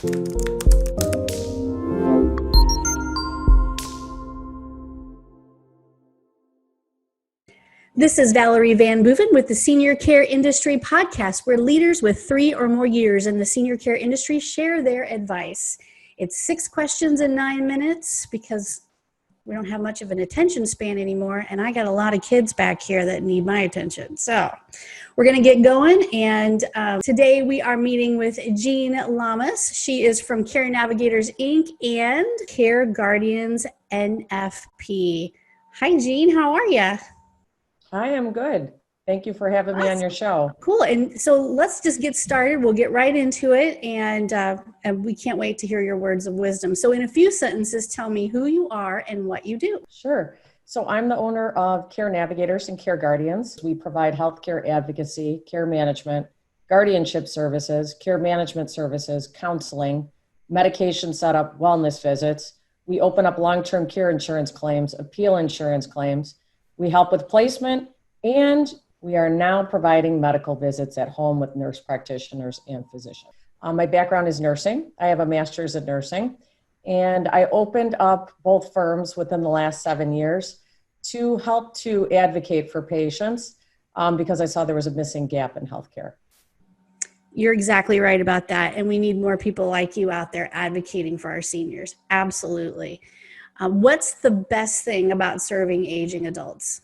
This is Valerie VanBooven with the Senior Care Industry Podcast, where leaders with 3 or more years in the senior care industry share their advice. It's 6 questions in 9 minutes because we don't have much of an attention span anymore, and I got a lot of kids back here that need my attention. So we're going to get going, and today we are meeting with Jean Llamas. She is from Care Navigators, Inc. and Care Guardians NFP. Hi, Jean. How are you? I am good. Thank you for having me on your show. Cool. And so let's just get started. We'll get right into it. And we can't wait to hear your words of wisdom. So in a few sentences, tell me who you are and what you do. Sure. So I'm the owner of Care Navigators and Care Guardians. We provide healthcare advocacy, care management, guardianship services, care management services, counseling, medication setup, wellness visits. We open up long-term care insurance claims, appeal insurance claims. We help with placement, and we are now providing medical visits at home with nurse practitioners and physicians. My background is nursing. I have a master's in nursing, and I opened up both firms within the last 7 years to help to advocate for patients because I saw there was a missing gap in healthcare. You're exactly right about that, and we need more people like you out there advocating for our seniors. Absolutely. What's the best thing about serving aging adults?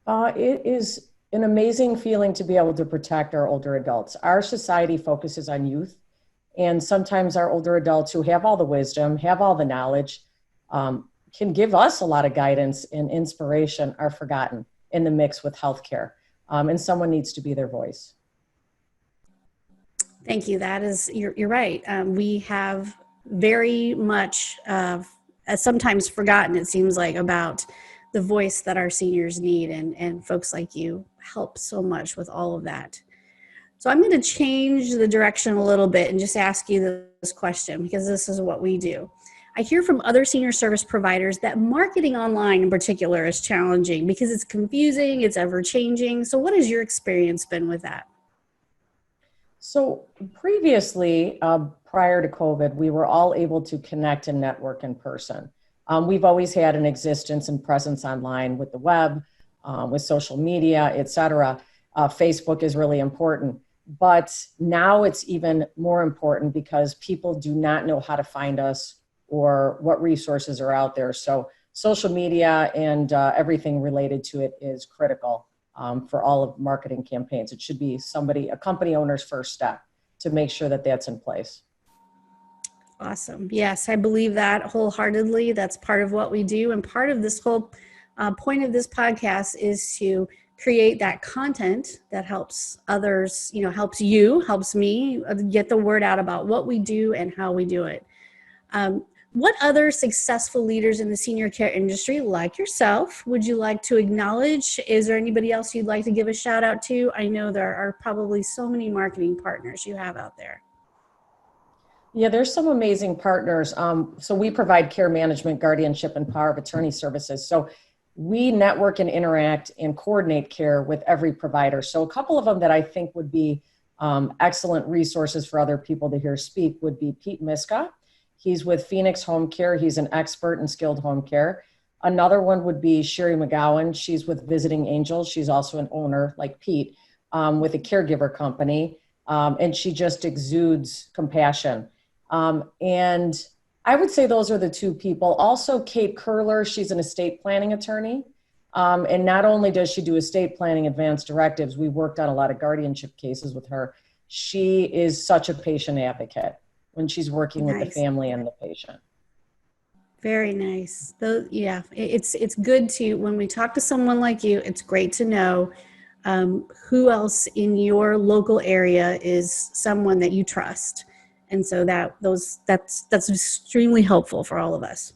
It is an amazing feeling to be able to protect our older adults. Our society focuses on youth, and sometimes our older adults who have all the wisdom, have all the knowledge, can give us a lot of guidance and inspiration are forgotten in the mix with healthcare, and someone needs to be their voice. Thank you. You're right. We have very much sometimes forgotten, it seems like, about the voice that our seniors need, and folks like you help so much with all of that. So I'm going to change the direction a little bit and just ask you this question, because this is what we do. I hear from other senior service providers that marketing online in particular is challenging because it's confusing, it's ever changing. So what has your experience been with that? So previously, prior to COVID, we were all able to connect and network in person. We've always had an existence and presence online with the web, with social media, et cetera. Facebook is really important. But now it's even more important because people do not know how to find us or what resources are out there. So social media and everything related to it is critical. For all of marketing campaigns. It should be a company owner's first step to make sure that that's in place. Awesome. Yes, I believe that wholeheartedly. That's part of what we do. And part of this whole point of this podcast is to create that content that helps others, helps you, helps me get the word out about what we do and how we do it. What other successful leaders in the senior care industry, like yourself, would you like to acknowledge? Is there anybody else you'd like to give a shout out to? I know there are probably so many marketing partners you have out there. Yeah, there's some amazing partners. So we provide care management, guardianship, and power of attorney services. So we network and interact and coordinate care with every provider. So a couple of them that I think would be excellent resources for other people to hear speak would be Pete Miska. He's with Phoenix Home Care. He's an expert in skilled home care. Another one would be Sherry McGowan. She's with Visiting Angels. She's also an owner, like Pete, with a caregiver company. And she just exudes compassion. And I would say those are the 2 people. Also, Kate Curler, she's an estate planning attorney. And not only does she do estate planning advanced directives, we worked on a lot of guardianship cases with her. She is such a patient advocate when she's working with the family and the patient. Very nice. Yeah, it's good to, when we talk to someone like you, it's great to know who else in your local area is someone that you trust. And so that's extremely helpful for all of us.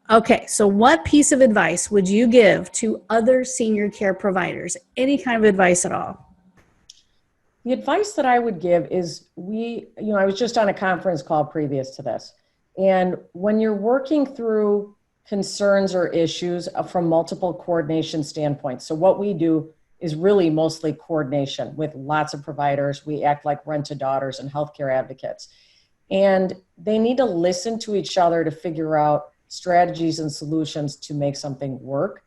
Okay, so what piece of advice would you give to other senior care providers? Any kind of advice at all? The advice that I would give is I was just on a conference call previous to this. And when you're working through concerns or issues from multiple coordination standpoints, so what we do is really mostly coordination with lots of providers. We act like rent-a-daughters and healthcare advocates. And they need to listen to each other to figure out strategies and solutions to make something work.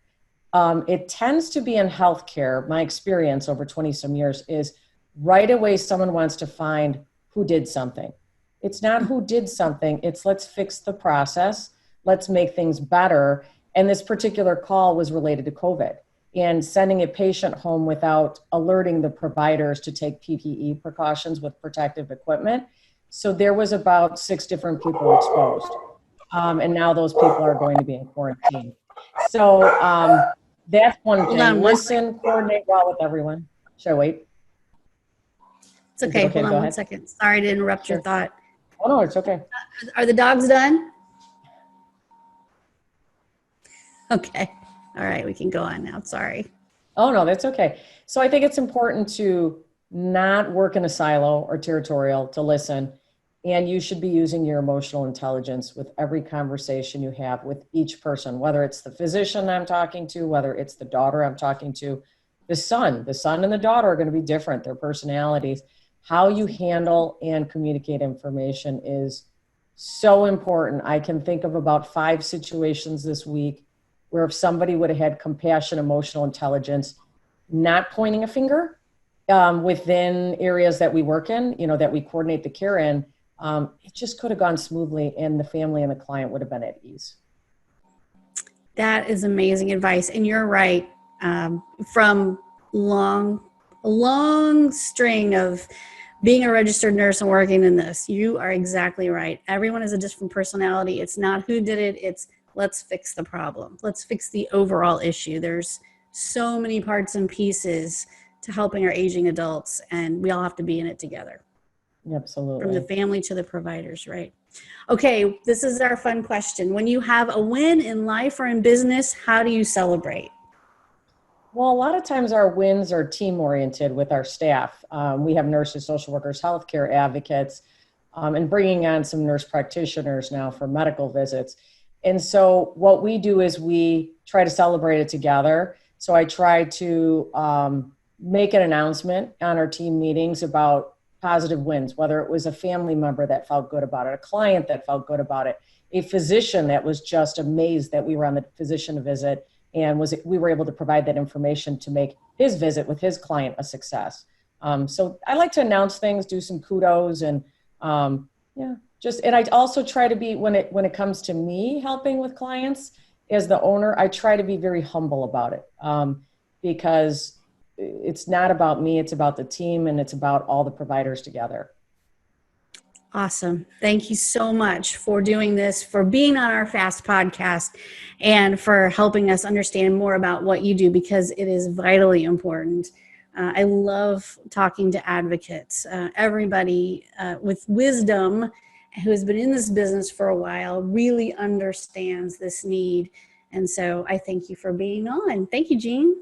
It tends to be in healthcare, my experience over 20 some years is right away someone wants to find who did something. It's not who did something, it's let's fix the process, let's make things better. And this particular call was related to COVID and sending a patient home without alerting the providers to take PPE precautions with protective equipment. So there was about 6 different people exposed. And now those people are going to be in quarantine. So that's one thing. Listen, coordinate well with everyone. Should I wait? It's okay. Hold on one second. Sorry to interrupt your thought. Oh, no, it's okay. Are the dogs done? Okay. All right. We can go on now. Sorry. Oh, no, that's okay. So I think it's important to not work in a silo or territorial, to listen. And you should be using your emotional intelligence with every conversation you have with each person, whether it's the physician I'm talking to, whether it's the daughter I'm talking to, the son and the daughter are going to be different, their personalities. How you handle and communicate information is so important. I can think of about 5 situations this week where if somebody would have had compassion, emotional intelligence, not pointing a finger within areas that we work in, that we coordinate the care in, it just could have gone smoothly and the family and the client would have been at ease. That is amazing advice. And you're right. From a long string of being a registered nurse and working in this, you are exactly right. Everyone has a different personality. It's not who did it. It's let's fix the problem. Let's fix the overall issue. There's so many parts and pieces to helping our aging adults, and we all have to be in it together. Absolutely. From the family to the providers, right? Okay, this is our fun question. When you have a win in life or in business, how do you celebrate? Well, a lot of times our wins are team-oriented with our staff. We have nurses, social workers, healthcare advocates, and bringing on some nurse practitioners now for medical visits. And so what we do is we try to celebrate it together. So I try to make an announcement on our team meetings about positive wins, whether it was a family member that felt good about it, a client that felt good about it, a physician that was just amazed that we were on the physician visit and we were able to provide that information to make his visit with his client a success. So I like to announce things, do some kudos, and and I also try to be, when it comes to me helping with clients as the owner, I try to be very humble about it because it's not about me, it's about the team, and it's about all the providers together. Awesome. Thank you so much for doing this, for being on our FAST podcast, and for helping us understand more about what you do, because it is vitally important. I love talking to advocates, everybody with wisdom who has been in this business for a while really understands this need. And so I thank you for being on. Thank you, Jean.